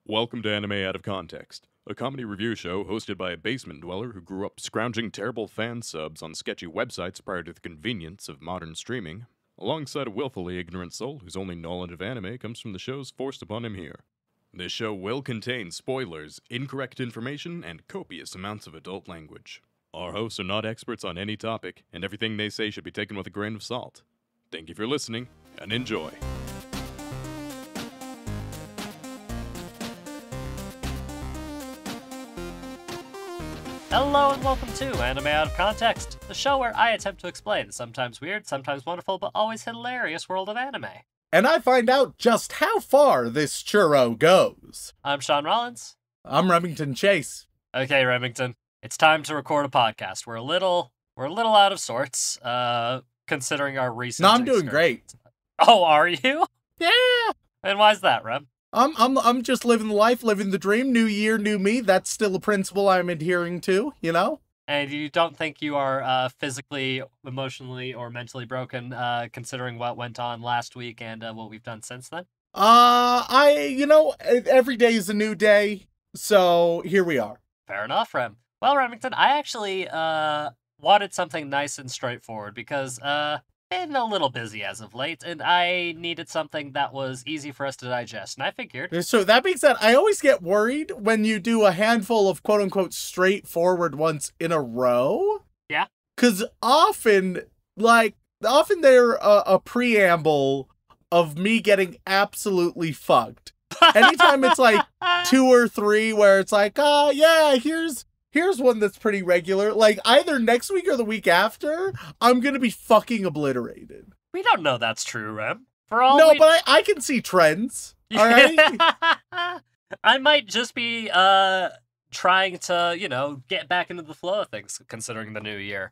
Welcome to Anime Out of Context, a comedy review show hosted by a basement dweller who grew up scrounging terrible fan subs on sketchy websites prior to the convenience of modern streaming, alongside a willfully ignorant soul whose only knowledge of anime comes from the shows forced upon him here. This show will contain spoilers, incorrect information, and copious amounts of adult language. Our hosts are not experts on any topic, and everything they say should be taken with a grain of salt. Thank you for listening, and enjoy. Hello and welcome to Anime Out of Context, the show where I attempt to explain the sometimes weird, sometimes wonderful, but always hilarious world of anime. And I find out just how far this churro goes. I'm Sean Rollins. I'm Remington Chase. Okay, Remington, it's time to record a podcast. We're a little out of sorts, considering our recent. No, I'm doing great. Oh, are you? Yeah. And why's that, Rem? I'm just living the life, living the dream. New year, new me. That's still a principle I'm adhering to, you know? And you don't think you are physically, emotionally, or mentally broken, considering what went on last week and what we've done since then? Every day is a new day, so here we are. Fair enough, Rem. Well, Remington, I actually wanted something nice and straightforward because been a little busy as of late, and I needed something that was easy for us to digest, and I figured... So that being said, I always get worried when you do a handful of quote-unquote straightforward ones in a row. Yeah? Because often they're a preamble of me getting absolutely fucked. Anytime it's like 2 or 3 where it's like, here's one that's pretty regular. Like, either next week or the week after, I'm gonna be fucking obliterated. We don't know that's true, Rem. But I can see trends. All right? I might just be trying to, get back into the flow of things, considering the new year.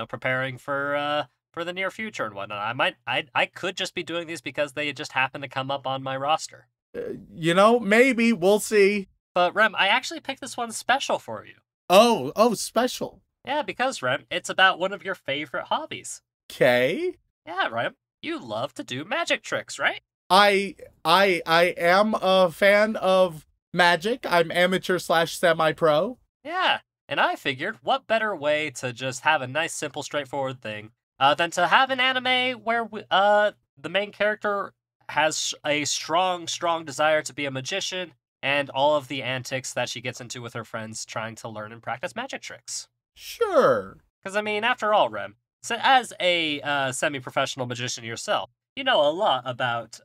Preparing for the near future and whatnot. I could just be doing these because they just happen to come up on my roster. Maybe. We'll see. But, Rem, I actually picked this one special for you. Oh, special. Yeah, because, Rem, it's about one of your favorite hobbies. Okay. Yeah, Rem, you love to do magic tricks, right? I am a fan of magic. I'm amateur / semi-pro. Yeah, and I figured what better way to just have a nice, simple, straightforward thing than to have an anime where the main character has a strong desire to be a magician, and all of the antics that she gets into with her friends trying to learn and practice magic tricks. Sure. Because, after all, Rem, so as a semi-professional magician yourself, you know a lot about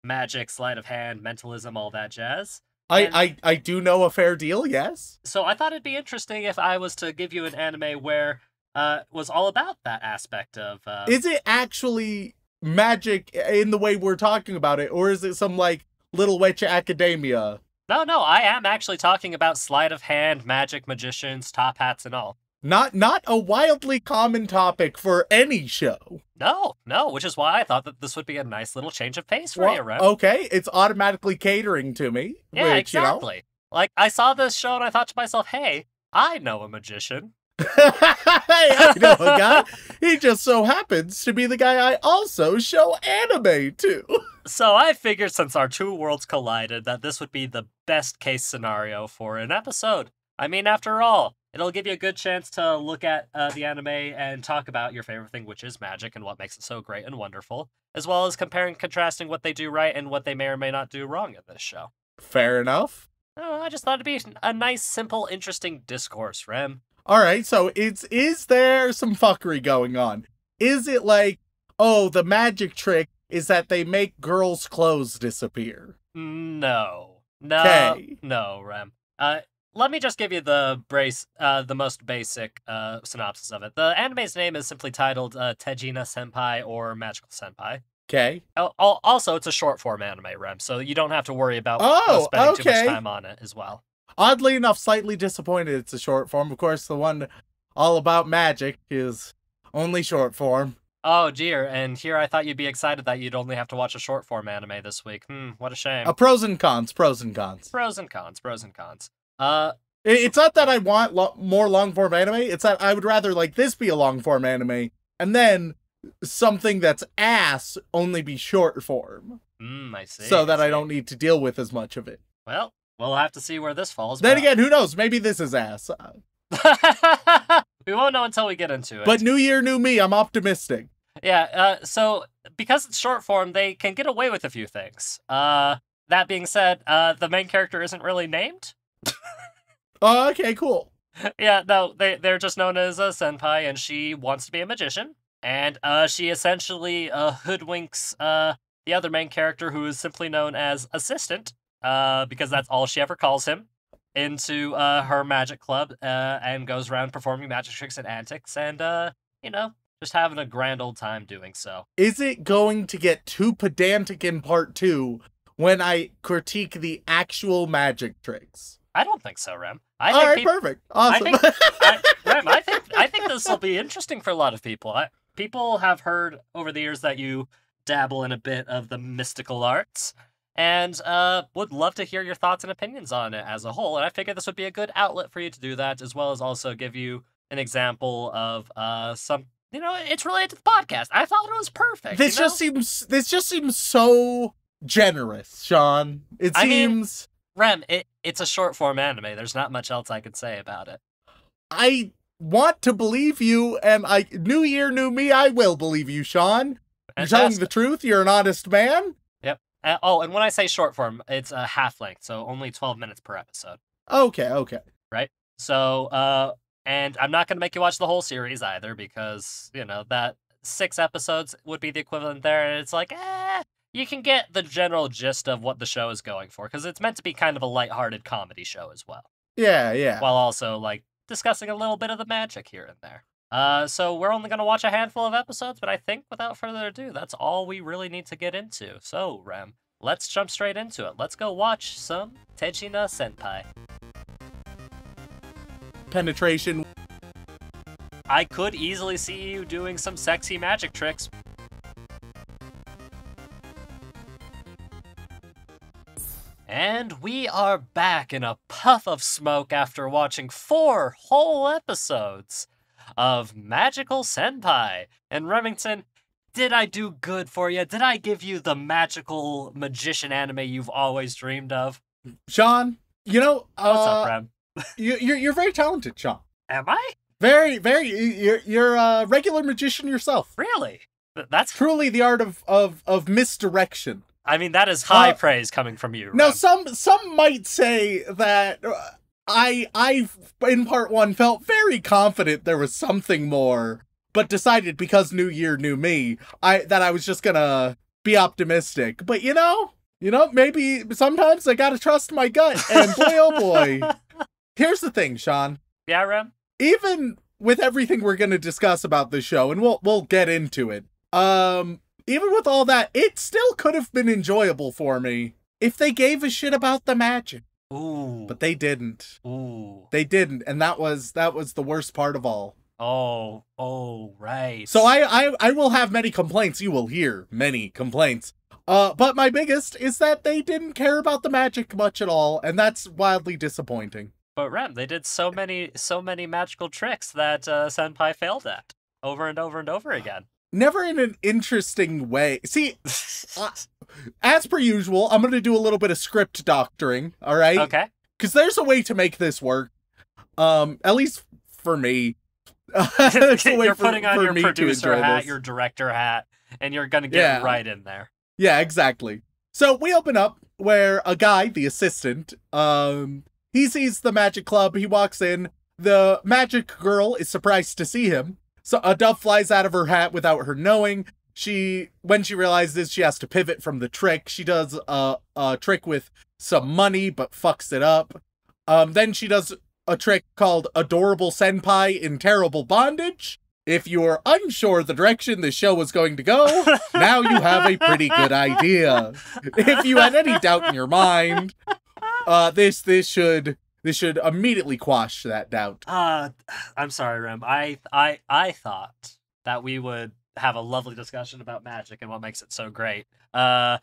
magic, sleight of hand, mentalism, all that jazz. I do know a fair deal, yes. So I thought it'd be interesting if I was to give you an anime where it was all about that aspect of... Is it actually magic in the way we're talking about it, or is it some, Little Witch Academia? No, I am actually talking about sleight of hand, magic, magicians, top hats, and all. Not a wildly common topic for any show. No, which is why I thought that this would be a nice little change of pace for you, Rem. Okay, it's automatically catering to me. Yeah, exactly. I saw this show and I thought to myself, hey, I know a magician. Hey, I know a guy. He just so happens to be the guy I also show anime to. So I figured since our two worlds collided that this would be the best case scenario for an episode. After all, it'll give you a good chance to look at the anime and talk about your favorite thing, which is magic, and what makes it so great and wonderful, as well as comparing and contrasting what they do right and what they may or may not do wrong in this show. Fair enough. I just thought it'd be a nice, simple, interesting discourse, Rem. Alright, so is there some fuckery going on? Is it the magic trick is that they make girls' clothes disappear? No, Rem. Let me just give you the most basic synopsis of it. The anime's name is simply titled Tejina Senpai or Magical Senpai. Okay. Also, it's a short form anime, Rem, so you don't have to worry about spending too much time on it as well. Oddly enough, slightly disappointed it's a short form. Of course, the one all about magic is only short form. Oh, dear, and here I thought you'd be excited that you'd only have to watch a short form anime this week. What a shame. Pros and cons. Pros and cons. It's not that I want more long form anime, it's that I would rather this be a long form anime, and then something that's ass only be short form. I see. So that I don't need to deal with as much of it. Well, We'll have to see where this falls. Then again, who knows? Maybe this is ass. We won't know until we get into it. But new year, new me. I'm optimistic. Yeah, so because it's short form, they can get away with a few things. That being said, the main character isn't really named. Oh, okay, cool. Yeah, no, they're just known as a senpai, and she wants to be a magician. And she essentially hoodwinks the other main character, who is simply known as Assistant, because that's all she ever calls him, into her magic club, and goes around performing magic tricks and antics, and, just having a grand old time doing so. Is it going to get too pedantic in part 2 when I critique the actual magic tricks? I don't think so, Rem. All right, perfect. Awesome. Rem, I think this will be interesting for a lot of people. People have heard over the years that you dabble in a bit of the mystical arts, and would love to hear your thoughts and opinions on it as a whole. And I figured this would be a good outlet for you to do that, as well as also give you an example of some. It's related to the podcast. I thought it was perfect. This just seems so generous, Sean. It seems. Rem, it's a short form anime. There's not much else I could say about it. I want to believe you, and new year, new me, I will believe you, Sean. You're telling the truth. You're an honest man. Yep. And when I say short form, it's a half length, so only 12 minutes per episode. Okay. Right? So, and I'm not going to make you watch the whole series either, because, that 6 episodes would be the equivalent there, and it's like, you can get the general gist of what the show is going for, because it's meant to be kind of a lighthearted comedy show as well. Yeah. While also, discussing a little bit of the magic here and there. So we're only going to watch a handful of episodes, but I think without further ado, that's all we really need to get into. So, Rem, let's jump straight into it. Let's go watch some Tejina Senpai. Penetration. I could easily see you doing some sexy magic tricks. And we are back in a puff of smoke after watching 4 whole episodes of Magical Senpai. And Remington, did I do good for you? Did I give you the magical magician anime you've always dreamed of? Sean, what's up, Rem? You're very talented, Sean. Am I? Very, very. You're a regular magician yourself. Really? That's truly the art of misdirection. I mean, that is high praise coming from you. Now, Rem. some might say that I in part 1 felt very confident there was something more, but decided because new year, new me, that I was just gonna be optimistic. But maybe sometimes I gotta trust my gut. And boy, oh boy, here's the thing, Sean. Yeah, Rem. Even with everything we're gonna discuss about this show, and we'll get into it. Even with all that, it still could have been enjoyable for me if they gave a shit about the magic. Ooh. But they didn't. Ooh. They didn't, and that was the worst part of all. Oh, right. So I will have many complaints. You will hear many complaints. But my biggest is that they didn't care about the magic much at all, and that's wildly disappointing. But Rem, they did so many magical tricks that Senpai failed at over and over and over again. Never in an interesting way. See, as per usual, I'm going to do a little bit of script doctoring, all right? Okay. Because there's a way to make this work, at least for me. You're putting on your producer hat, your director hat, and you're going to get right in there. Yeah, exactly. So we open up where a guy, the assistant, he sees the magic club, he walks in, the magic girl is surprised to see him. So a dove flies out of her hat without her knowing. When she realizes she has to pivot from the trick, she does a trick with some money, but fucks it up. Then she does a trick called Adorable Senpai in Terrible Bondage. If you're unsure the direction this show was going to go, now you have a pretty good idea. If you had any doubt in your mind, this should immediately quash that doubt. I'm sorry, Rem. I thought that we would have a lovely discussion about magic and what makes it so great. I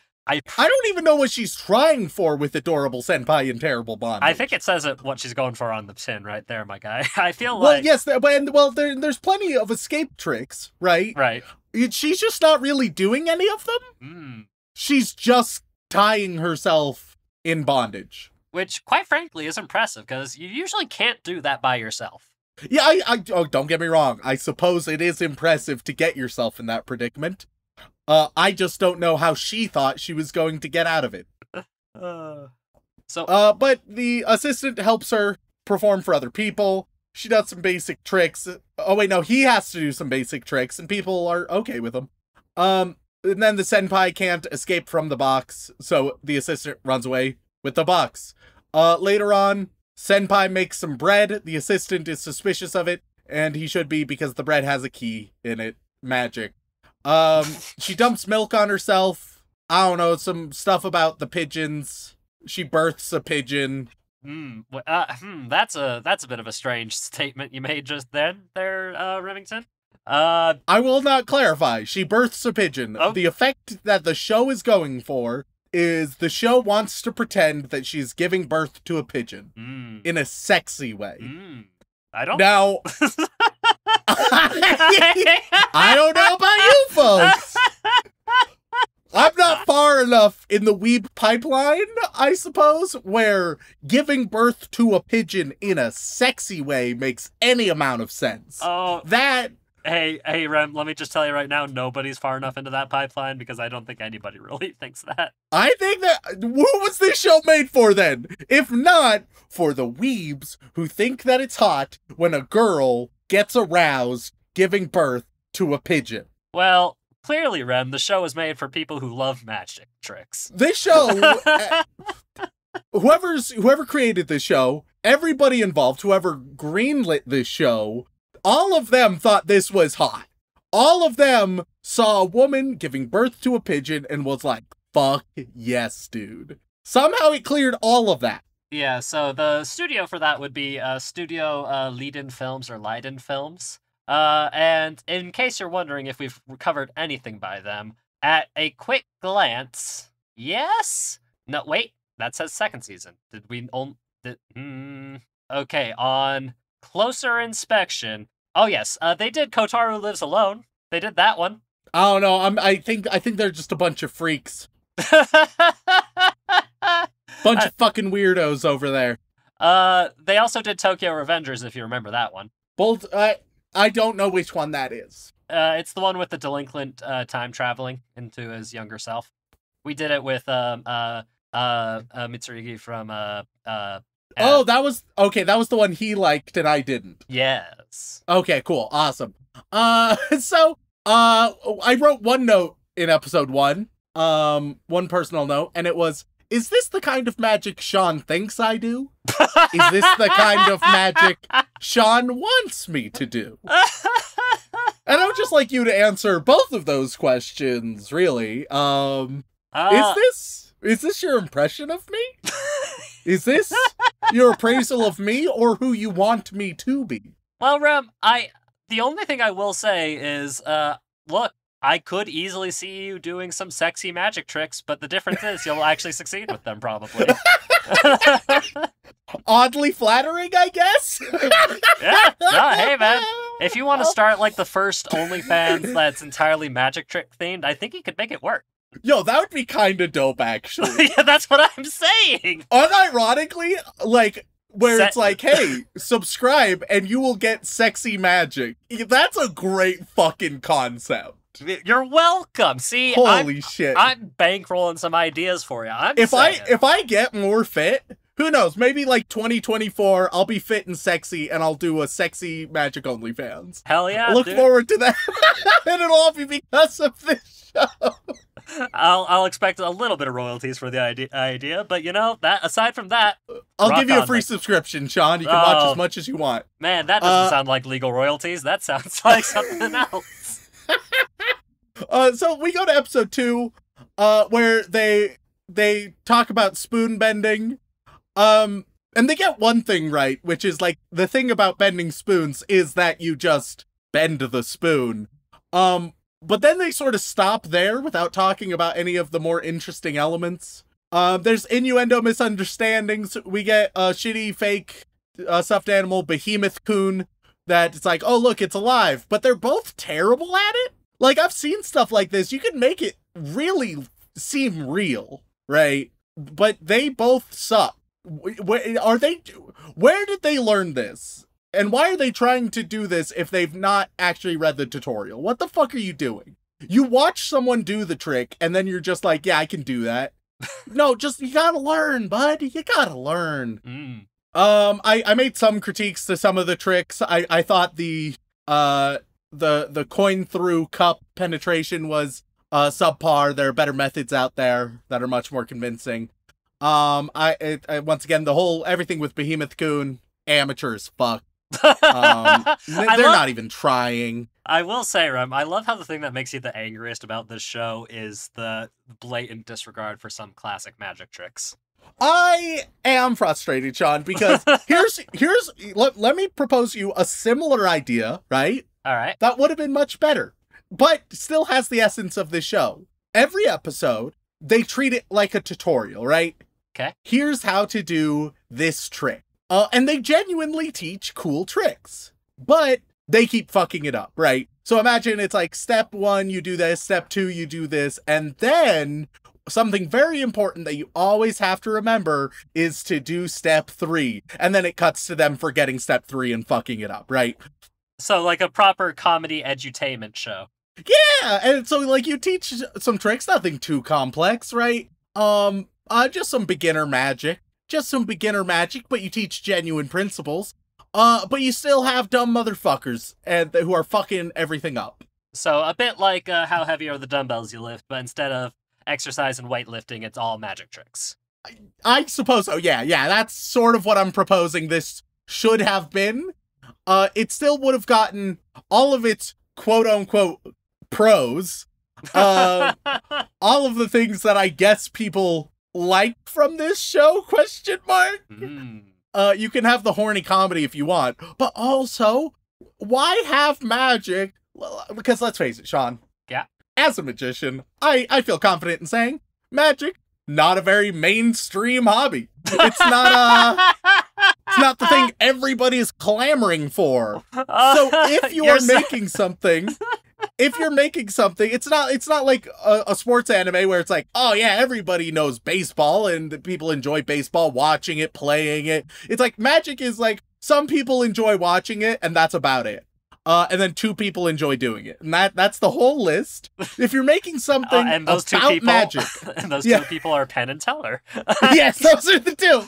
don't even know what she's trying for with Adorable Senpai and Terrible Bondage. I think it says what she's going for on the tin right there, my guy. I feel like... Well, yes, there's plenty of escape tricks, right? Right. She's just not really doing any of them. Mm. She's just tying herself in bondage. which, quite frankly, is impressive because you usually can't do that by yourself. Yeah, oh, don't get me wrong. I suppose it is impressive to get yourself in that predicament. I just don't know how she thought she was going to get out of it. But the assistant helps her perform for other people. She does some basic tricks. Oh, wait, no, he has to do some basic tricks, and people are okay with them. And then the senpai can't escape from the box, so the assistant runs away with the box. Later on, senpai makes some bread. The assistant is suspicious of it, and he should be because the bread has a key in it. Magic. She dumps milk on herself. I don't know, some stuff about the pigeons. She births a pigeon. That's a bit of a strange statement you made just then, there, Remington. I will not clarify. She births a pigeon. Oh. The effect that the show is going for is the show wants to pretend that she's giving birth to a pigeon in a sexy way. I don't Now, I don't know about you folks. I'm not far enough in the weeb pipeline, I suppose, where giving birth to a pigeon in a sexy way makes any amount of sense. Oh, That... Hey, Rem, let me just tell you right now, nobody's far enough into that pipeline because I don't think anybody really thinks that. I think that... Who was this show made for, then? If not, for the weebs who think that it's hot when a girl gets aroused giving birth to a pigeon. Well, clearly, Rem, the show is made for people who love magic tricks. This show... whoever created this show, everybody involved, whoever greenlit this show... All of them thought this was hot. All of them saw a woman giving birth to a pigeon and was like, fuck yes, dude. Somehow it cleared all of that. Yeah, so the studio for that would be Studio Leiden Films or Leiden Films. And in case you're wondering if we've covered anything by them, at a quick glance, yes? No, wait, that says second season. Did we only... Okay, on... closer inspection. Oh yes, they did Kotaro Lives Alone. They did that one. I don't know. I think they're just a bunch of freaks. Bunch of fucking weirdos over there. They also did Tokyo Revengers, if you remember that one. Both. I don't know which one that is. It's the one with the delinquent time traveling into his younger self. We did it with Mitsurugi from Oh, that was the one he liked and I didn't. Yes. Okay, cool. Awesome. So I wrote one note in episode 1. One personal note, and it was, is this the kind of magic Sean thinks I do? Is this the kind of magic Sean wants me to do? And I would just like you to answer both of those questions, really. Is this your impression of me? Is this your appraisal of me or who you want me to be? Well, Rem, the only thing I will say is, look, I could easily see you doing some sexy magic tricks, but the difference is you'll actually succeed with them, probably. Oddly flattering, I guess? Yeah, no, hey, man. If you want to start, like, the first OnlyFans that's entirely magic trick themed, I think you could make it work. Yo, that would be kind of dope, actually. Yeah, that's what I'm saying. Unironically, like, where it's like, hey, subscribe and you will get sexy magic. That's a great fucking concept. You're welcome. See, holy shit. I'm bankrolling some ideas for you. If I get more fit, who knows, maybe like 2024, I'll be fit and sexy and I'll do a sexy magic OnlyFans. Hell yeah, Look forward to that. And it'll all be because of this show. I'll expect a little bit of royalties for the idea, but you know, that aside from that, I'll give you a free subscription, Sean. You can watch as much as you want. Man, that doesn't sound like legal royalties. That sounds like something else. So we go to episode 2, where they talk about spoon bending. And they get one thing right, which is like the thing about bending spoons is that you just bend the spoon. But then they sort of stop there without talking about any of the more interesting elements. There's innuendo misunderstandings. We get a shitty fake stuffed animal, Behemoth Coon, that it's like, oh, look, it's alive. But they're both terrible at it. Like, I've seen stuff like this. You can make it really seem real, right? But they both suck. Are they? Where did they learn this? And why are they trying to do this if they've not actually read the tutorial? What the fuck are you doing? You watch someone do the trick, and then you're just like, yeah, I can do that. No, just, you gotta learn, bud. You gotta learn. Mm. I made some critiques to some of the tricks. I thought the coin through cup penetration was subpar. There are better methods out there that are much more convincing. Once again, everything with Behemoth Coon, amateur as fuck. They're not even trying. I will say, Rem, I love how the thing that makes you the angriest about this show is the blatant disregard for some classic magic tricks. I am frustrated, Sean, because let me propose you a similar idea, right? All right. That would have been much better, but still has the essence of the show. Every episode, they treat it like a tutorial, right? Okay. Here's how to do this trick. And they genuinely teach cool tricks, but they keep fucking it up, right? So imagine it's like step 1, you do this, step 2, you do this, and then something very important that you always have to remember is to do step 3. And then it cuts to them forgetting step 3 and fucking it up, right? So like a proper comedy edutainment show. Yeah, and so like you teach some tricks, nothing too complex, right? Just some beginner magic. But you teach genuine principles. But you still have dumb motherfuckers who are fucking everything up. So a bit like how heavy are the dumbbells you lift, but instead of exercise and weightlifting, it's all magic tricks. I suppose so. Yeah, that's sort of what I'm proposing this should have been. It still would have gotten all of its quote-unquote pros. All of the things that I guess people like from this show, ? You can have the horny comedy if you want, but also, why have magic? Because let's face it, Sean. Yeah. As a magician, I feel confident in saying magic, not a very mainstream hobby. It's not the thing everybody is clamoring for. So if you are making something, it's not like a sports anime where it's like, oh yeah, everybody knows baseball and people enjoy baseball, watching it, playing it. It's like magic is like some people enjoy watching it and that's about it. And then 2 people enjoy doing it. And that's the whole list. If you're making something and those about 2 people, magic. And those 2 people are Penn and Teller. Yes, those are the 2.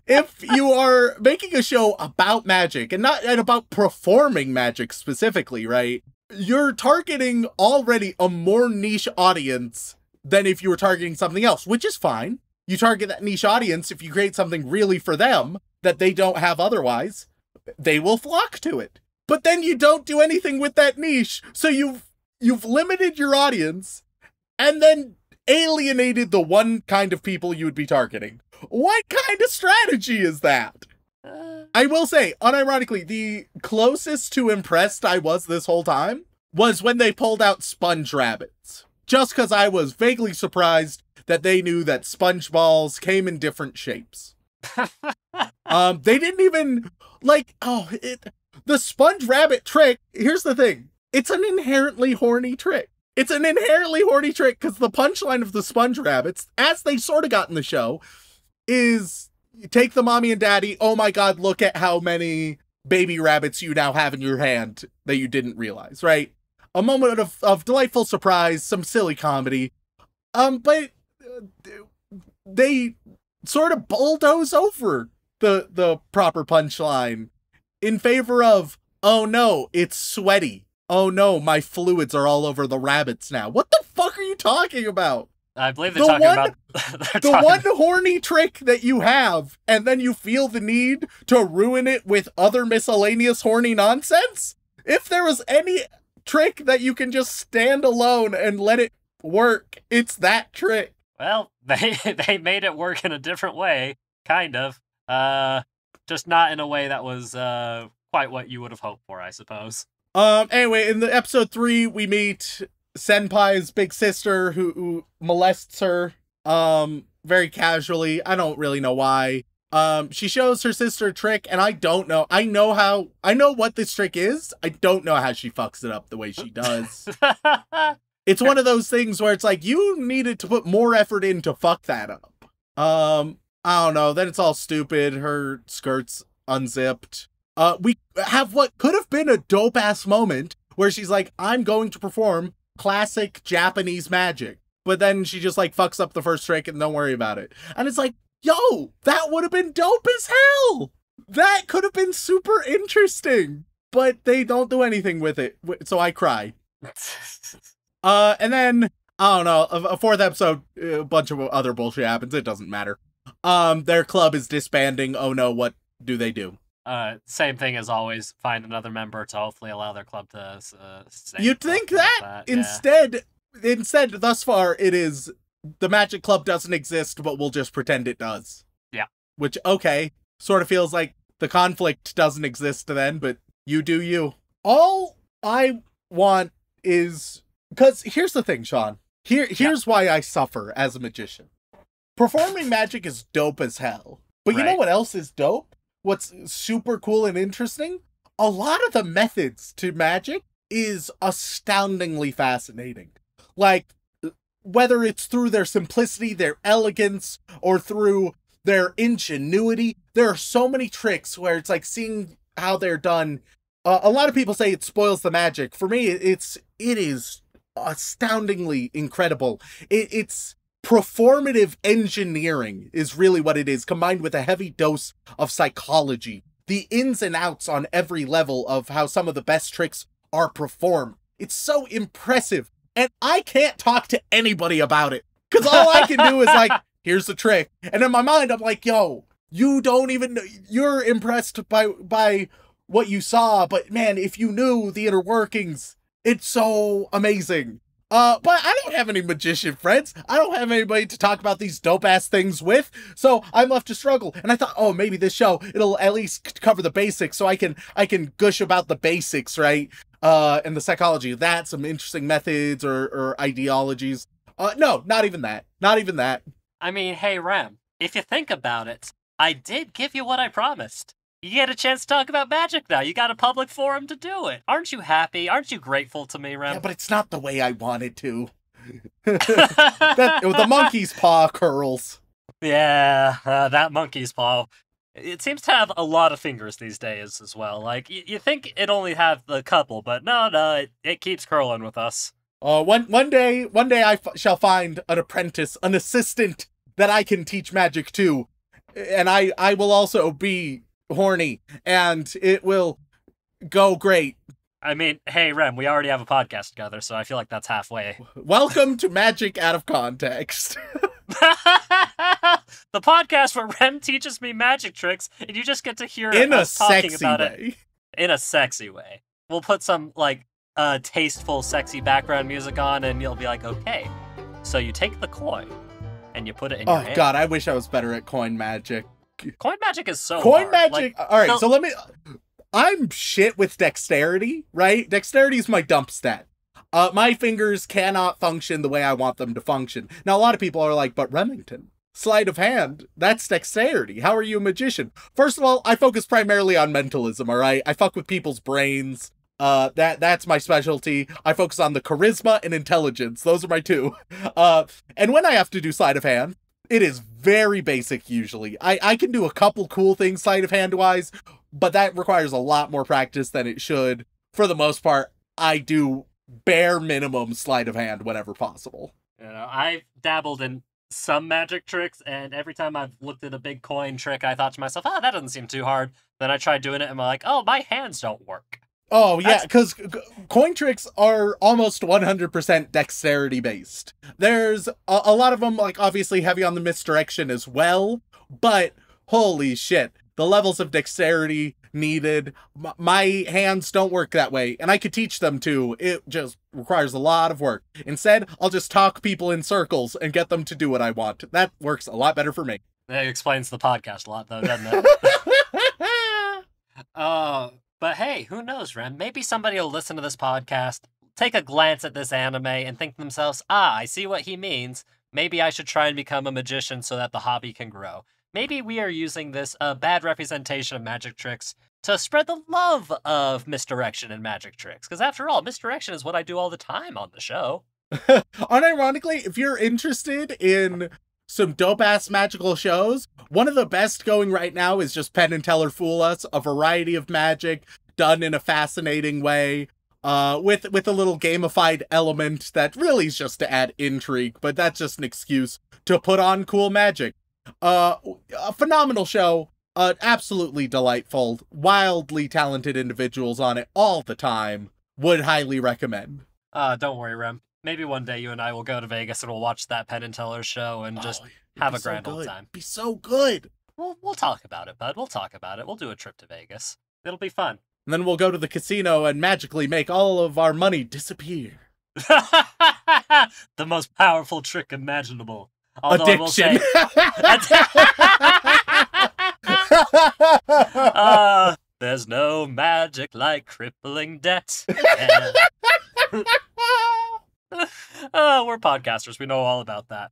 If you are making a show about magic and about performing magic specifically, right? You're targeting already a more niche audience than if you were targeting something else, which is fine. You target that niche audience if you create something really for them that they don't have otherwise, they will flock to it. But then you don't do anything with that niche, so you've limited your audience and then alienated the one kind of people you would be targeting. What kind of strategy is that? I will say, unironically, the closest to impressed I was this whole time was when they pulled out sponge rabbits. Just because I was vaguely surprised that they knew that sponge balls came in different shapes. They didn't even, the sponge rabbit trick, here's the thing. It's an inherently horny trick. It's an inherently horny trick because the punchline of the sponge rabbits, as they sort of got in the show, is you take the mommy and daddy, oh my god, look at how many baby rabbits you now have in your hand that you didn't realize, right? A moment of delightful surprise, some silly comedy. But they sort of bulldoze over the proper punchline in favor of, oh no, it's sweaty. Oh no, my fluids are all over the rabbits now. What the fuck are you talking about? I believe they're talking about the one horny trick that you have, and then you feel the need to ruin it with other miscellaneous horny nonsense? If there was any trick that you can just stand alone and let it work, it's that trick. Well, they made it work in a different way, kind of. Just not in a way that was quite what you would have hoped for, I suppose. Anyway, in the episode 3, we meet Senpai's big sister who molests her very casually. I don't really know why. She shows her sister a trick, and I don't know. I know what this trick is. I don't know how she fucks it up the way she does. It's one of those things where it's like, you needed to put more effort in to fuck that up. I don't know. Then it's all stupid. Her skirt's unzipped. We have what could have been a dope ass moment where she's like, I'm going to perform classic Japanese magic. But then she just like fucks up the first trick and don't worry about it. And it's like, yo, that would have been dope as hell. That could have been super interesting. But they don't do anything with it. So I cry. And then, I don't know, a fourth episode, a bunch of other bullshit happens. It doesn't matter. Their club is disbanding. Oh no, what do they do? Same thing as always. Find another member to hopefully allow their club to stay. You'd think that. Yeah. Instead, thus far, it is the Magic Club doesn't exist, but we'll just pretend it does. Yeah. Which, okay, sort of feels like the conflict doesn't exist then, but you do you. All I want is... Because here's the thing, Sean. Here's why I suffer as a magician. Performing magic is dope as hell. But you know what else is dope? What's super cool and interesting? A lot of the methods to magic is astoundingly fascinating. Like, whether it's through their simplicity, their elegance, or through their ingenuity, there are so many tricks where it's like seeing how they're done. A lot of people say it spoils the magic. For me, it is astoundingly incredible. It's performative engineering is really what it is, combined with a heavy dose of psychology. The ins and outs on every level of how some of the best tricks are performed. It's so impressive. And I can't talk to anybody about it. Because all I can do is like, here's the trick. And in my mind, I'm like, yo, you don't even know. You're impressed by what you saw. But man, if you knew the inner workings, it's so amazing. But I don't have any magician friends. I don't have anybody to talk about these dope-ass things with, so I'm left to struggle. And I thought, oh, maybe this show, it'll at least cover the basics, so I can gush about the basics, right? And the psychology of that, some interesting methods or ideologies. No, not even that. Not even that. I mean, hey, Rem, if you think about it, I did give you what I promised. You get a chance to talk about magic now. You got a public forum to do it. Aren't you happy? Aren't you grateful to me, Rem? Yeah, but it's not the way I wanted to. The monkey's paw curls. Yeah, that monkey's paw. It seems to have a lot of fingers these days as well. Like, you think it only have a couple, but no, it keeps curling with us. One day I shall find an apprentice, an assistant that I can teach magic to. And I will also be horny, and it will go great. I mean, hey, Rem, we already have a podcast together, so I feel like that's halfway. Welcome to Magic Out of Context. The podcast where Rem teaches me magic tricks, and you just get to hear us talking about it in a sexy way. We'll put some, like, tasteful, sexy background music on, and you'll be like, okay, so you take the coin, and you put it in your hand. Oh, God, I wish I was better at coin magic. Coin magic is so Coin hard. magic. Like, all right, so let me. I'm shit with dexterity, right? Dexterity is my dump stat. My fingers cannot function the way I want them to function. Now, a lot of people are like, but Remington, sleight of hand, that's dexterity. How are you a magician? First of all, I focus primarily on mentalism, all right? I fuck with people's brains. That's my specialty. I focus on the charisma and intelligence. Those are my two. And when I have to do sleight of hand, it is very basic usually. I can do a couple cool things sleight of hand wise, but that requires a lot more practice than it should. For the most part, I do bare minimum sleight of hand whenever possible. You know, I've dabbled in some magic tricks, and every time I've looked at a big coin trick, I thought to myself, that doesn't seem too hard. Then I tried doing it, and I'm like, oh, my hands don't work. Oh, yeah, because coin tricks are almost 100% dexterity based. There's a lot of them, like, obviously heavy on the misdirection as well, but holy shit, the levels of dexterity needed, my hands don't work that way, and I could teach them to. It just requires a lot of work. Instead, I'll just talk people in circles and get them to do what I want. That works a lot better for me. That explains the podcast a lot, though, doesn't it? But hey, who knows, Rem? Maybe somebody will listen to this podcast, take a glance at this anime, and think to themselves, I see what he means. Maybe I should try and become a magician so that the hobby can grow. Maybe we are using this bad representation of magic tricks to spread the love of misdirection and magic tricks. Because after all, misdirection is what I do all the time on the show. Unironically, if you're interested in some dope-ass magical shows. One of the best going right now is just Penn and Teller Fool Us, a variety of magic done in a fascinating way, with a little gamified element that really is just to add intrigue, but that's just an excuse to put on cool magic. A phenomenal show, absolutely delightful, wildly talented individuals on it all the time. Would highly recommend. Don't worry, Rem. Maybe one day you and I will go to Vegas and we'll watch that Penn and Teller show and just have a grand old time. Be so good. We'll talk about it, bud. We'll talk about it. We'll do a trip to Vegas. It'll be fun. And then we'll go to the casino and magically make all of our money disappear. The most powerful trick imaginable. Although Addiction. There's no magic like crippling debt. Yeah. We're podcasters. We know all about that.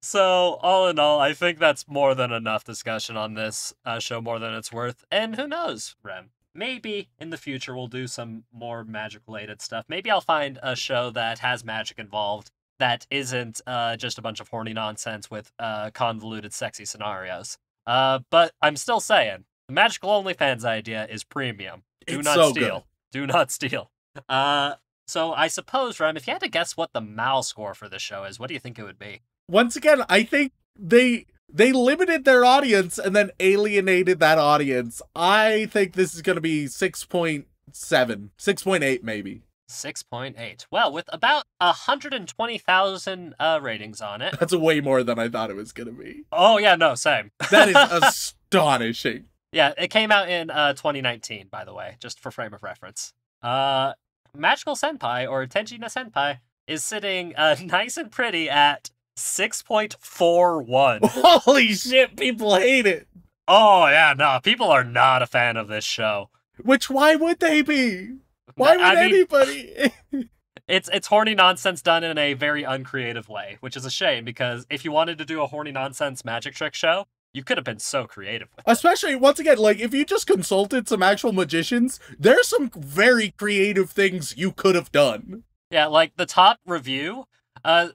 So, all in all, I think that's more than enough discussion on this show, more than it's worth. And who knows, Rem? Maybe in the future we'll do some more magic-related stuff. Maybe I'll find a show that has magic involved that isn't just a bunch of horny nonsense with convoluted, sexy scenarios. But I'm still saying, the Magical OnlyFans idea is premium. Do not steal. Do not steal. So I suppose, Rem, if you had to guess what the MAL score for this show is, what do you think it would be? Once again, I think they limited their audience and then alienated that audience. I think this is going to be 6.7, 6.8 maybe. 6.8. Well, with about 120,000 ratings on it. That's way more than I thought it was going to be. Oh, yeah, no, same. That is astonishing. Yeah, it came out in 2019, by the way, just for frame of reference. Magical Senpai, or Tenji no Senpai, is sitting nice and pretty at 6.41. Holy shit, people hate it. Oh, yeah, no, people are not a fan of this show. Why would they be? Why would anybody? It's horny nonsense done in a very uncreative way, which is a shame, because if you wanted to do a horny nonsense magic trick show, you could have been so creative with it. Especially, once again, like, if you just consulted some actual magicians, there's some very creative things you could have done. Yeah, like the top review, on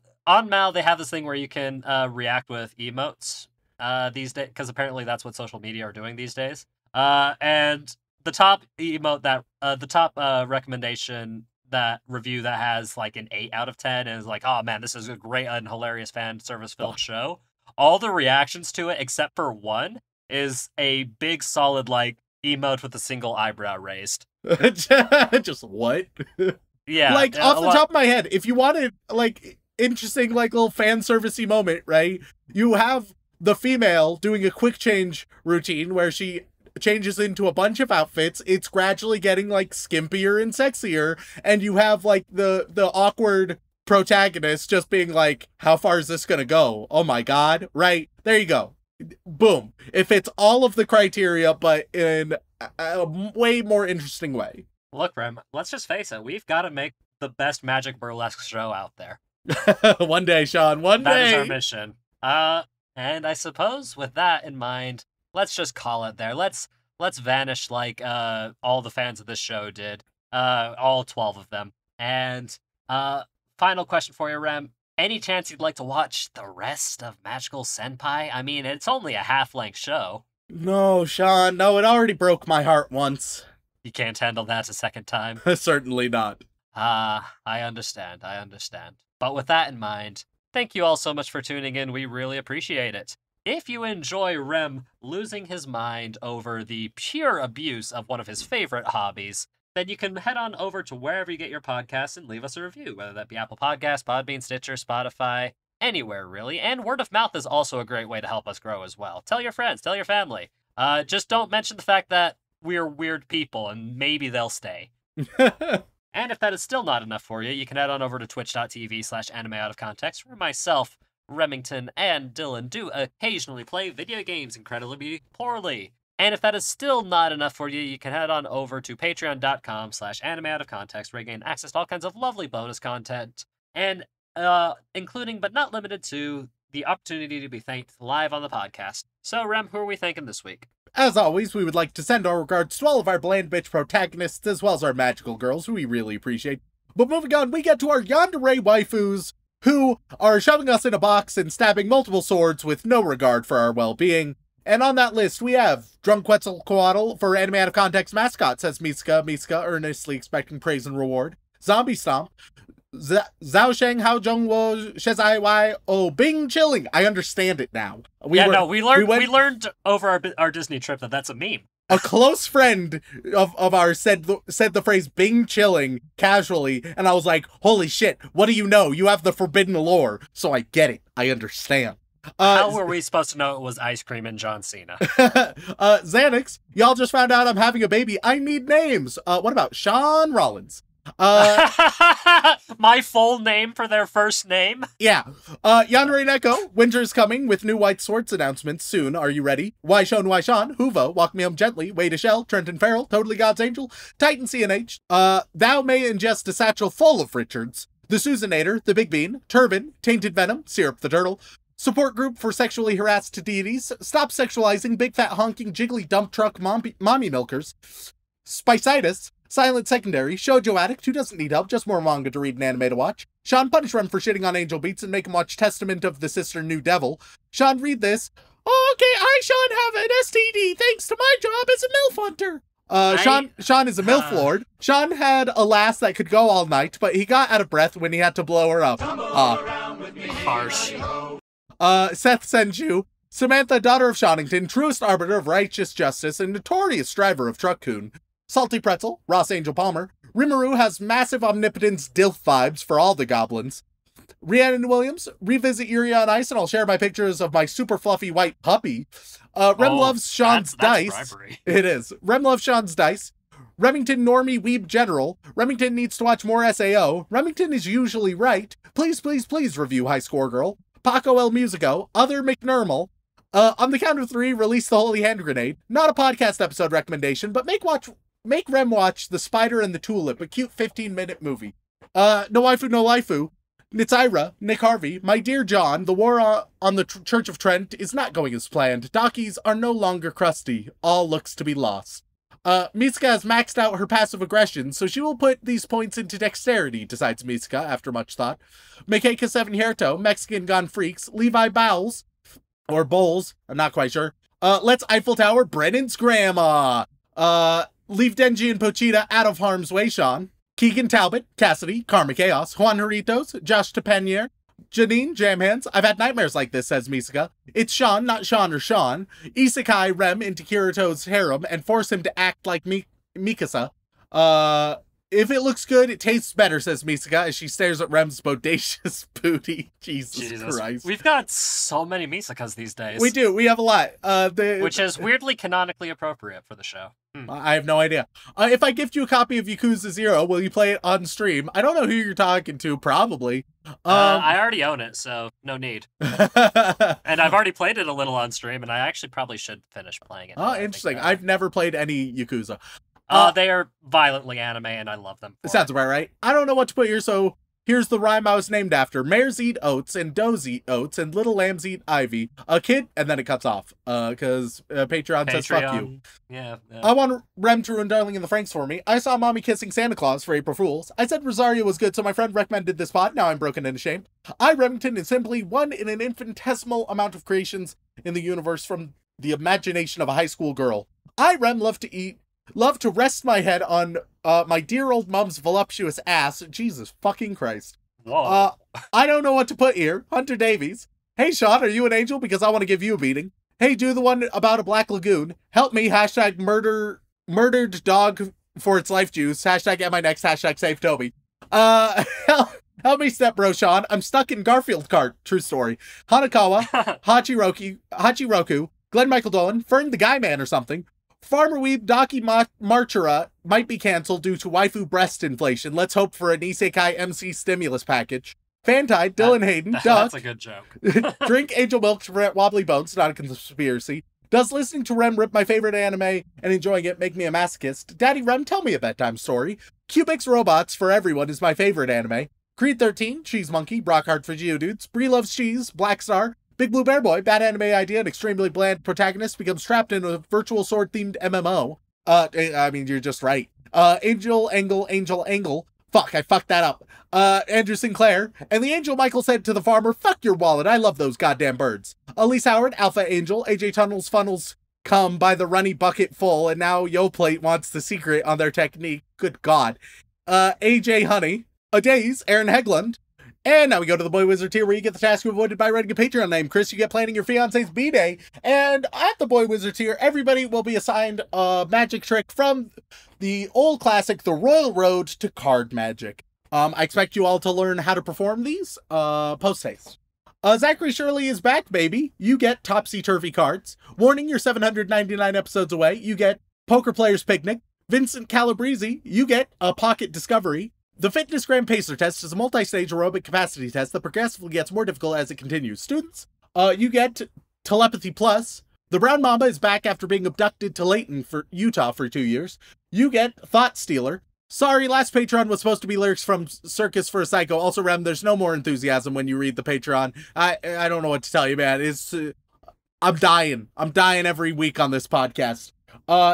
MAL, they have this thing where you can react with emotes these days, because apparently that's what social media are doing these days. And the top emote the top recommendation, that review that has like an 8 out of 10 and is like, oh man, this is a great and hilarious fan service filled show. All the reactions to it, except for one, is a big solid like emote with a single eyebrow raised. Just what? Yeah. Like, off the top of my head, if you wanted like interesting like little fan servicey moment, right? You have the female doing a quick change routine where she changes into a bunch of outfits. It's gradually getting like skimpier and sexier, and you have like the awkward protagonist just being like, how far is this gonna go? Oh my god. Right, there you go. Boom. It fits all of the criteria, but in a way more interesting way. Look, Rem, let's just face it, we've got to make the best magic burlesque show out there. One day, Sean, one day. That is our mission. And I suppose with that in mind, let's just call it there. Let's vanish like all the fans of this show did. All 12 of them. And final question for you, Rem. Any chance you'd like to watch the rest of Magical Senpai? I mean, it's only a half-length show. No, Sean. No, it already broke my heart once. You can't handle that a second time? Certainly not. I understand. But with that in mind, thank you all so much for tuning in. We really appreciate it. If you enjoy Rem losing his mind over the pure abuse of one of his favorite hobbies, then you can head on over to wherever you get your podcasts and leave us a review, whether that be Apple Podcasts, Podbean, Stitcher, Spotify, anywhere really. And word of mouth is also a great way to help us grow as well. Tell your friends, tell your family. Just don't mention the fact that we're weird people and maybe they'll stay. And if that is still not enough for you, you can head on over to twitch.tv/animeoutofcontext, where myself, Remington, and Dylan do occasionally play video games incredibly poorly. And if that is still not enough for you, you can head on over to patreon.com/animeoutofcontext, where you gain access to all kinds of lovely bonus content, and including but not limited to the opportunity to be thanked live on the podcast. So, Rem, who are we thanking this week? As always, we would like to send our regards to all of our bland bitch protagonists, as well as our magical girls, who we really appreciate. But moving on, we get to our yandere waifus, who are shoving us in a box and stabbing multiple swords with no regard for our well-being. And on that list, we have Drunk Quetzalcoatl for Anime Out of Context mascot, says Mitsuka, earnestly expecting praise and reward. Zombie Stomp. Zhao Sheng Hao Zhong Wo Shezai Wai Oh Bing Chilling. I understand it now. We learned over our Disney trip that that's a meme. A close friend of ours said the phrase Bing Chilling casually, and I was like, holy shit, what do you know? You have the forbidden lore. So I get it. I understand. How were we supposed to know it was ice cream and John Cena? Xanax, y'all just found out I'm having a baby. I need names. What about Sean Rollins? My full name for their first name? Yeah. Yandere Neko, winter is coming with new White Swords announcements soon. Are you ready? Why Sean, Huvo, Walk Me Home Gently, Wade a Shell, Trenton Farrell, Totally God's Angel, Titan CNH, Thou May Ingest a Satchel Full of Richards, The Susanator, The Big Bean, Turban, Tainted Venom, Syrup the Turtle, Support Group for Sexually Harassed Deities, Stop Sexualizing Big Fat Honking Jiggly Dump Truck Mommy Milkers, Spicitis, Silent Secondary, Shoujo Addict, who doesn't need help, just more manga to read and anime to watch. Sean, punish Rem for shitting on Angel Beats and make him watch Testament of the Sister New Devil. Sean, read this. Oh, okay, I, Sean, have an STD thanks to my job as a MILF hunter. Sean is a MILF lord. Sean had a lass that could go all night, but he got out of breath when he had to blow her up. Harsh. Seth Senju, Samantha, daughter of Shonington, truest arbiter of righteous justice and notorious driver of Truck-kun. Salty Pretzel, Ross Angel Palmer. Rimuru has massive omnipotence DILF vibes for all the goblins. Rhiannon Williams, revisit Yuri on Ice, and I'll share my pictures of my super fluffy white puppy. Rem loves Sean's dice. Bribery. It is. Rem loves Sean's dice. Remington Normie Weeb General. Remington needs to watch more SAO. Remington is usually right. Please, please, please review High Score Girl. Paco El Musico. Other McNermal. On the count of 3, release the Holy Hand Grenade. Not a podcast episode recommendation, but make Rem watch The Spider and the Tulip, a cute 15-minute movie. No Waifu, No Laifu. Nitsaira, Nick Harvey, My Dear John, the war on the Church of Trent is not going as planned. Dockies are no longer crusty. All looks to be lost. Mitsuka has maxed out her passive aggression, so she will put these points into dexterity, decides Mitsuka after much thought. Mekeika 7 Hierto, Mexican Gone Freaks, Levi Bowles, or Bowles, I'm not quite sure. Let's Eiffel Tower, Brennan's grandma. Leave Denji and Pochita out of harm's way, Sean. Keegan Talbot, Cassidy, Karma Chaos, Juan Heritos, Josh Tepanier, Janine, Jamhands. I've had nightmares like this, says Mitsuka. It's Sean, not Sean or Sean. Isekai Rem into Kirito's harem and force him to act like Mikasa. If it looks good, it tastes better, says Mitsuka as she stares at Rem's bodacious booty. Jesus Christ. We've got so many Mitsukas these days. We do. We have a lot. Which is weirdly canonically appropriate for the show. I have no idea. If I gift you a copy of Yakuza 0, will you play it on stream? I don't know who you're talking to, probably. I already own it, so no need. And I've already played it a little on stream, and I actually probably should finish playing it. Oh, interesting. I've never played any Yakuza. They are violently anime, and I love them. It sounds about right. I don't know what to put here, so here's the rhyme I was named after. Mares eat oats, and does eat oats, and little lambs eat ivy. A kid, and then it cuts off. Because Patreon says fuck you. Yeah. I want Rem to ruin Darling in the Franks for me. I saw Mommy kissing Santa Claus for April Fools. I said Rosario was good, so my friend recommended this pod. Now I'm broken and ashamed. I, Remington, is simply one in an infinitesimal amount of creations in the universe from the imagination of a high school girl. I, Rem, love to rest my head on my dear old mom's voluptuous ass. Jesus fucking Christ. Whoa. I don't know what to put here. Hunter Davies. Hey, Sean, are you an angel? Because I want to give you a beating. Hey, do the one about a black lagoon. Help me. Hashtag murdered dog for its life juice. Hashtag at my next. Hashtag save Toby. Help me, step bro, Sean. I'm stuck in Garfield cart. True story. Hanakawa. Hachiroku. Glenn Michael Dolan. Fern the Guy Man or something. Farmer Weeb, Daki Marchera might be canceled due to waifu breast inflation. Let's hope for an Isekai MC stimulus package. Fantide, Dylan Hayden, Duck. That's a good joke. Drink Angel Milk to Wobbly Bones, not a conspiracy. Does listening to Rem rip my favorite anime and enjoying it make me a masochist? Daddy Rem, tell me a bedtime story. Cubics Robots for Everyone is my favorite anime. Creed 13, Cheese Monkey, Brockhart for Geodudes, Brie Loves Cheese, Black Star, Big Blue Bear Boy, bad anime idea, an extremely bland protagonist becomes trapped in a virtual sword-themed MMO. I mean, you're just right. Angel Angle, Fuck, I fucked that up. Andrew Sinclair. And the angel Michael said to the farmer, fuck your wallet, I love those goddamn birds. Elise Howard, Alpha Angel. AJ Tunnel's funnels come by the runny bucket full, and now YoPlate wants the secret on their technique. Good God. AJ Honey. Adaze, Aaron Hegland. And now we go to the Boy Wizard tier where you get the task avoided by writing a Patreon name. Chris, you get planning your fiance's B-Day. And at the Boy Wizard tier, everybody will be assigned a magic trick from the old classic, The Royal Road to Card Magic. I expect you all to learn how to perform these post-haste. Zachary Shirley is back, baby. You get Topsy-Turvy cards. Warning, you're 799 episodes away. You get Poker Player's Picnic. Vincent Calabrese, you get a Pocket Discovery. The Fitness Gram Pacer Test is a multi-stage aerobic capacity test that progressively gets more difficult as it continues. Students, you get Telepathy Plus. The Brown Mamba is back after being abducted to Layton, Utah for 2 years. You get Thought Stealer. Sorry, last Patreon was supposed to be lyrics from Circus for a Psycho. Also, Rem, there's no more enthusiasm when you read the Patreon. I don't know what to tell you, man. I'm dying. I'm dying every week on this podcast.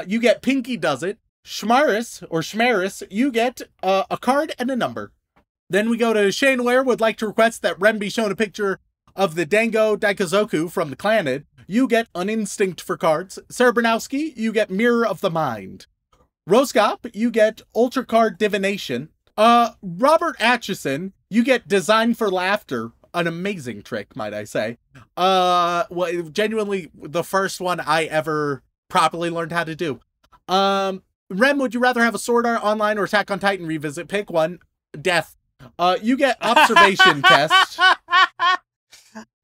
You get Pinky Does It. Schmaris, you get a card and a number. Then we go to Shane Ware would like to request that Rem be shown a picture of the Dango Daikazoku from the Clanid. You get an instinct for cards. Sarah Bernowski, you get Mirror of the Mind. Roskop, you get Ultra Card Divination. Robert Atchison, you get Design for Laughter. An amazing trick, might I say. Well, genuinely the first one I ever properly learned how to do. Rem, would you rather have a Sword Art Online or Attack on Titan revisit? Pick one. Death. You get Observation Test.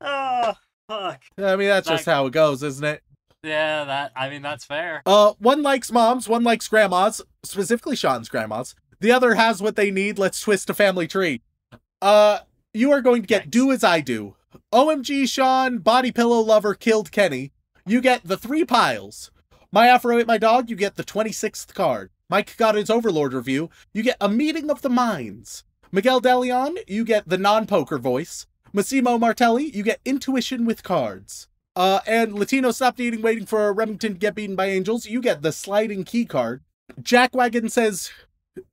Oh, fuck. I mean, that's just how it goes, isn't it? Yeah, that's fair. One likes moms, one likes grandmas, specifically Sean's grandmas. The other has what they need. Let's twist a family tree. You are going to get Do As I Do. OMG, Sean, Body Pillow Lover killed Kenny. You get the 3 piles. My Afro Ate My Dog, you get the 26th card. Mike got his Overlord review. You get A Meeting of the Minds. Miguel DeLeon, you get the non-poker voice. Massimo Martelli, you get Intuition with cards. And Latino Stopped Eating Waiting for Remington to Get Beaten by Angels, you get the Sliding Key card. Jackwagon says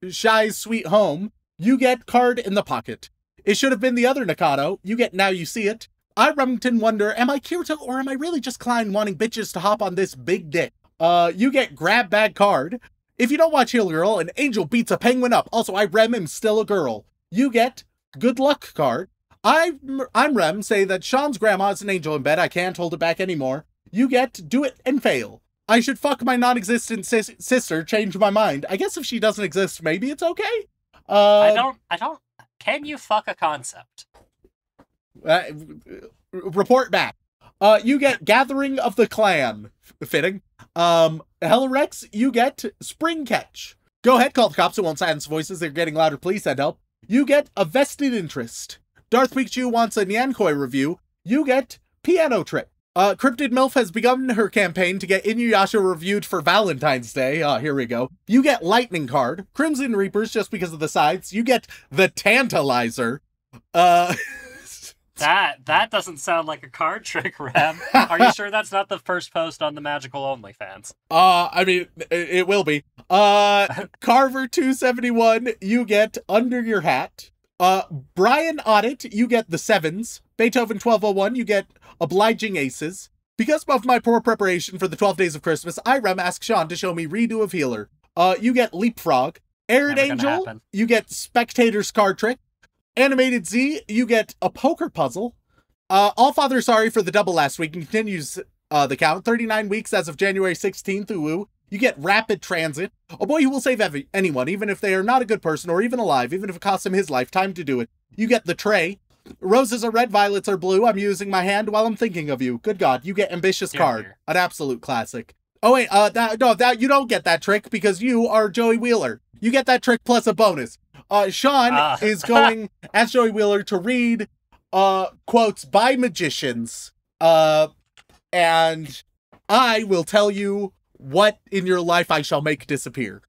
Shy's Sweet Home, you get Card in the Pocket. It Should Have Been the Other Nakano, you get Now You See It. I Remington wonder, am I Kirito or am I really just Klein wanting bitches to hop on this big dick? You get Grab Bag card. If you don't watch Heal Girl, an angel beats a penguin up. Also, I Rem am still a girl. You get Good Luck card. I'm Rem, say that Sean's grandma is an angel in bed. I can't hold it back anymore. You get Do It and Fail. I should fuck my non-existent sister, change my mind. I guess if she doesn't exist, maybe it's okay. I don't. Can you fuck a concept? Report back. You get Gathering of the Clan. Fitting. Hellerex, you get Spring Catch. Go ahead, call the cops. It won't silence voices. They're getting louder. Please send help. You get A Vested Interest. Darth Pikachu wants a Nyankoi review. You get Piano Trick. Cryptid MILF has begun her campaign to get Inuyasha reviewed for Valentine's Day. Here we go. You get Lightning card. Crimson Reapers, just because of the sides. You get the Tantalizer. That doesn't sound like a card trick, Rem. Are you sure that's not the first post on the Magical OnlyFans? I mean, it will be. Carver 271, you get Under Your Hat. Brian Audit, you get the Sevens. Beethoven 1201, you get Obliging Aces. Because of my poor preparation for the 12 Days of Christmas, I Rem asked Sean to show me Redo of Healer. You get Leapfrog. Arid Angel, you get Spectator's Card Trick. Animated Z, you get a poker puzzle. All Father Sorry for the double last week and continues the count. 39 weeks as of January 16th. Ooh. You get Rapid Transit. A boy who will save anyone, even if they are not a good person or even alive, even if it costs him his life. Time to do it. You get The Tray. Roses are red, violets are blue. I'm using my hand while I'm thinking of you. Good God, you get Ambitious Card. An absolute classic. Oh wait, that you don't get that trick because you are Joey Wheeler. You get that trick plus a bonus. Sean is going as Joey Wheeler to read quotes by magicians. And I will tell you what in your life I shall make disappear.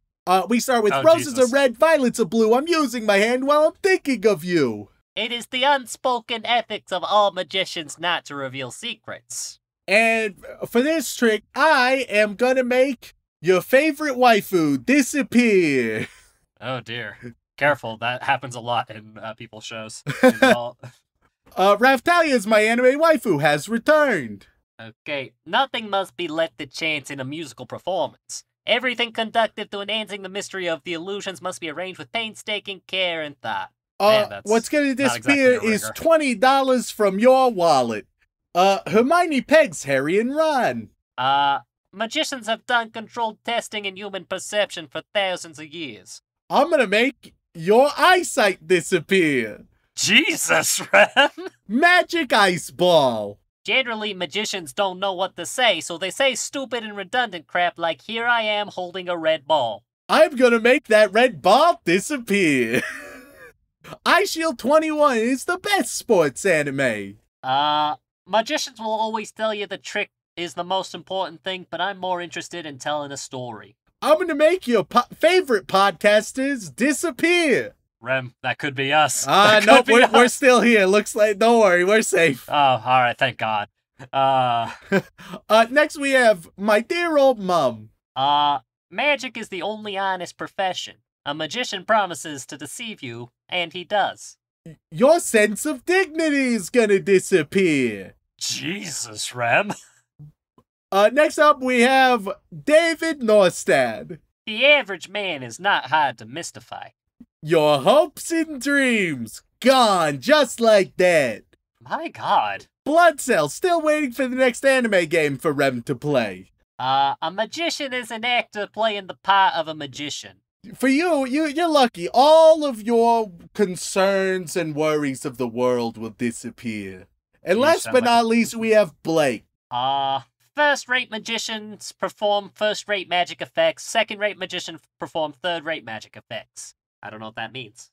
We start with roses are red, violets are blue. I'm using my hand while I'm thinking of you. It is the unspoken ethics of all magicians not to reveal secrets. And for this trick, I am gonna make your favorite waifu disappear. Oh dear. Careful, that happens a lot in people's shows. You know? Raftalia's my anime waifu has returned. Okay, nothing must be left to chance in a musical performance. Everything conductive to enhancing the mystery of the illusions must be arranged with painstaking care and thought. Man, that's what's gonna not disappear exactly a is rigor. $20 from your wallet. Hermione pegs Harry and Ron. Magicians have done controlled testing in human perception for thousands of years. I'm gonna make your eyesight disappear. Jesus, Rem! Magic ice ball. Generally, magicians don't know what to say, so they say stupid and redundant crap like, here I am holding a red ball. I'm gonna make that red ball disappear. Eyeshield 21 is the best sports anime. Magicians will always tell you the trick is the most important thing, but I'm more interested in telling a story. I'm gonna make your favorite podcasters disappear. Rem, that could be us. No, we're still here. Looks like, don't worry, we're safe. Oh, alright, thank God. Next we have my dear old mum. Magic is the only honest profession. A magician promises to deceive you, and he does. Your sense of dignity is gonna disappear. Jesus, Rem. Next up we have David Norstad. The average man is not hard to mystify. Your hopes and dreams gone just like that. My God. Blood Cell still waiting for the next anime game for Rem to play. A magician is an actor playing the part of a magician. For you're lucky. All of your concerns and worries of the world will disappear. And last but not least, we have Blake. First-rate magicians perform first-rate magic effects. Second-rate magicians perform third-rate magic effects. I don't know what that means.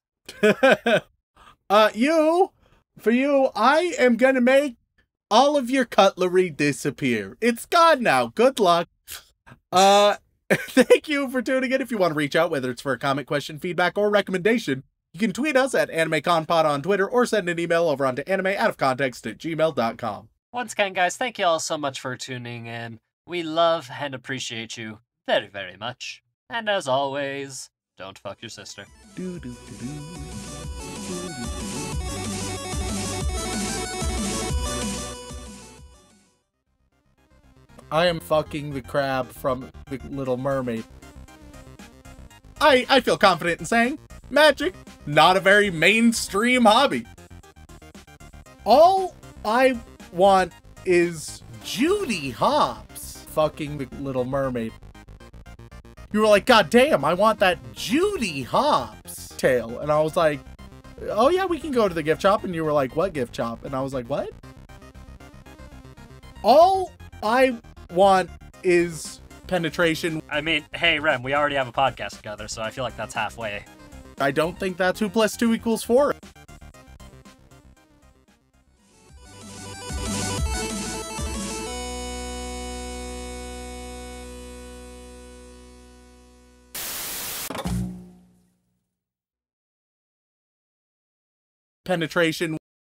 For you, I am gonna make all of your cutlery disappear. It's gone now. Good luck. Thank you for tuning in. If you want to reach out, whether it's for a comment, question, feedback, or recommendation, you can tweet us at AnimeConPod on Twitter or send an email over onto animeoutofcontext@gmail.com. Once again, guys, thank you all so much for tuning in. We love and appreciate you very, very much. And as always, don't fuck your sister. I am fucking the crab from The Little Mermaid. I feel confident in saying, magic, not a very mainstream hobby. All I want is Judy Hopps fucking The Little Mermaid. You were like, God damn, I want that Judy Hopps tale. And I was like, oh yeah, we can go to the gift shop. And you were like, what gift shop? And I was like, what? All I want is penetration. I mean, hey, Rem, we already have a podcast together, so I feel like that's halfway. I don't think that 2 + 2 = 4. Penetration